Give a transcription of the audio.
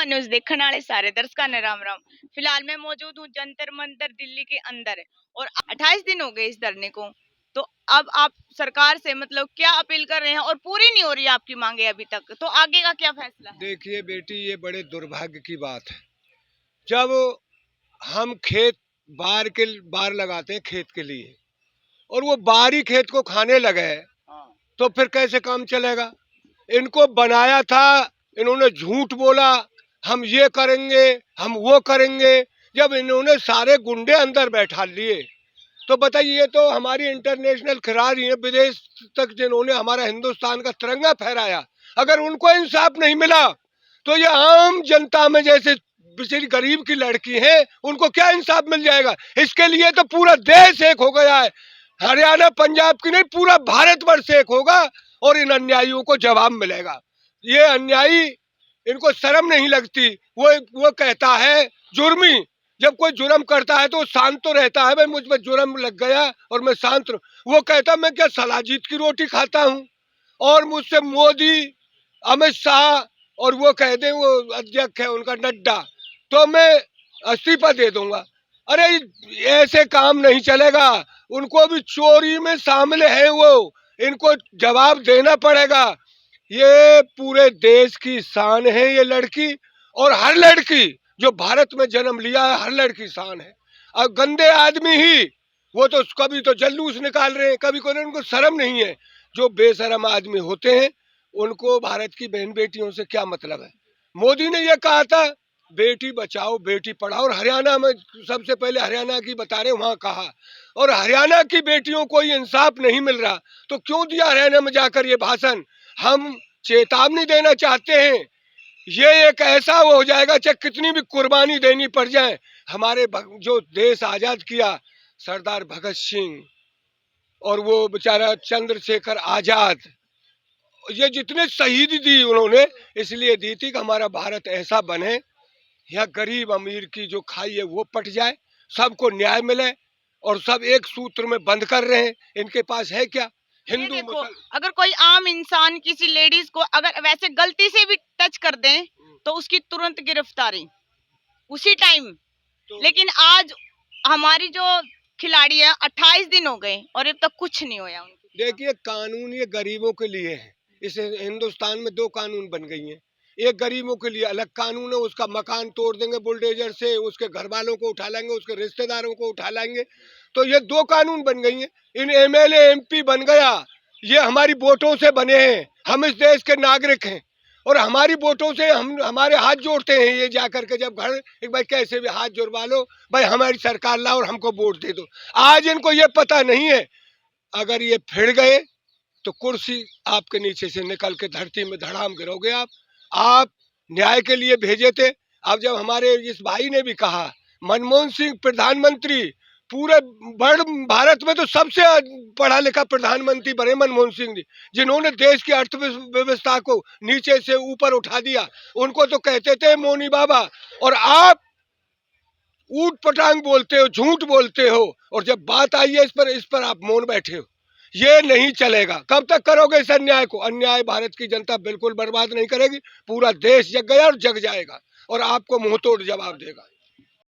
News देखने वाले सारे दर्शकों ने राम राम। फिलहाल मैं मौजूद हूँ जंतर मंतर दिल्ली के अंदर और 28 दिन हो गए इस धरने को। तो अब आप सरकार से मतलब क्या अपील कर रहे हैं और पूरी नहीं हो रही आपकी मांगे अभी तक, तो आगे का क्या फैसला है? देखिए बेटी, ये बड़े दुर्भाग्य की बात है। जब हम खेत बार लगाते हैं खेत के लिए, और वो बारी खेत को खाने लगे, तो फिर कैसे काम चलेगा? इनको बनाया था, इन्होंने झूठ बोला, हम ये करेंगे, हम वो करेंगे। जब इन्होंने सारे गुंडे अंदर बैठा लिए, तो बताइए, ये तो हमारी इंटरनेशनल खिलाड़ी है, विदेश तक जिन्होंने हमारा हिंदुस्तान का तिरंगा फहराया। अगर उनको इंसाफ नहीं मिला, तो ये आम जनता में जैसे बेचारी गरीब की लड़की है, उनको क्या इंसाफ मिल जाएगा? इसके लिए तो पूरा देश एक हो गया है। हरियाणा पंजाब की नहीं, पूरा भारतवर्ष एक होगा और इन अन्यायियों को जवाब मिलेगा। ये अन्यायी, इनको शर्म नहीं लगती। वो कहता है जुर्मी, जब कोई जुर्म करता है तो शांत तो रहता है, भाई मुझ पर जुर्म लग गया और मैं शांत रहूं। वो कहता मैं क्या सलाजीत की रोटी खाता हूं? और मुझसे मोदी, अमित शाह और वो कह दे, वो अध्यक्ष है उनका नड्डा, तो मैं इस्तीफा दे दूंगा। अरे ऐसे काम नहीं चलेगा। उनको भी चोरी में शामिल है वो, इनको जवाब देना पड़ेगा। ये पूरे देश की शान है ये लड़की, और हर लड़की जो भारत में जन्म लिया है, हर लड़की शान है। और गंदे आदमी ही वो तो कभी तो जल्लूस निकाल रहे हैं, कभी कोई, उनको शर्म नहीं है। जो बेशरम आदमी होते हैं, उनको भारत की बहन बेटियों से क्या मतलब है? मोदी ने ये कहा था बेटी बचाओ बेटी पढ़ाओ, और हरियाणा में सबसे पहले हरियाणा की बता रहे, वहां कहा, और हरियाणा की बेटियों को ये इंसाफ नहीं मिल रहा, तो क्यों दिया हरियाणा में जाकर ये भाषण? हम चेतावनी देना चाहते हैं, ये एक ऐसा वो हो जाएगा चाहे कितनी भी कुर्बानी देनी पड़ जाए। हमारे जो देश आजाद किया, सरदार भगत सिंह और वो बेचारा चंद्रशेखर आजाद, ये जितने शहीद दी उन्होंने, इसलिए दी थी कि हमारा भारत ऐसा बने, यहाँ गरीब अमीर की जो खाई है वो पट जाए, सबको न्याय मिले, और सब एक सूत्र में बंद कर रहे हैं। इनके पास है क्या? हिंदू देखो, अगर कोई आम इंसान किसी लेडीज को अगर वैसे गलती से भी टच कर दे तो उसकी तुरंत गिरफ्तारी उसी टाइम। लेकिन आज हमारी जो खिलाड़ी है 28 दिन हो गए और अब तक कुछ नहीं हुआ उनके। देखिए, कानून ये गरीबों के लिए है। इस हिंदुस्तान में दो कानून बन गई हैं। एक गरीबों के लिए अलग कानून है, उसका मकान तोड़ देंगे बुलडोजर से, उसके घर वालों को उठा लेंगे, उसके रिश्तेदारों को उठा लेंगे। तो ये दो कानून बन गई हैं। इन एमएलए एमपी बन गया, ये हमारी वोटों से बने हैं, हम इस देश के नागरिक हैं, और हमारी वोटों से हम हमारे हाथ जोड़ते हैं। ये जाकर के जब घर, एक भाई कैसे भी हाथ जुड़वा लो, भाई हमारी सरकार लाओ और हमको वोट दे दो। आज इनको ये पता नहीं है, अगर ये फिर गए तो कुर्सी आपके नीचे से निकल के धरती में धड़ाम गिरोगे आप न्याय के लिए भेजे थे। अब जब हमारे इस भाई ने भी कहा, मनमोहन सिंह प्रधानमंत्री, पूरे वर्ल्ड भारत में तो सबसे पढ़ा लिखा प्रधानमंत्री बने मनमोहन सिंह जी, जिन्होंने देश की अर्थव्यवस्था को नीचे से ऊपर उठा दिया। उनको तो कहते थे मोनी बाबा, और आप ऊट पटांग बोलते हो, झूठ बोलते हो, और जब बात आई है इस पर आप मौन बैठे हो। ये नहीं चलेगा। कब तक करोगे इस अन्याय को? अन्याय भारत की जनता बिल्कुल बर्बाद नहीं करेगी, पूरा देश जग गया और जग जाएगा, और आपको मुंहतोड़ जवाब देगा।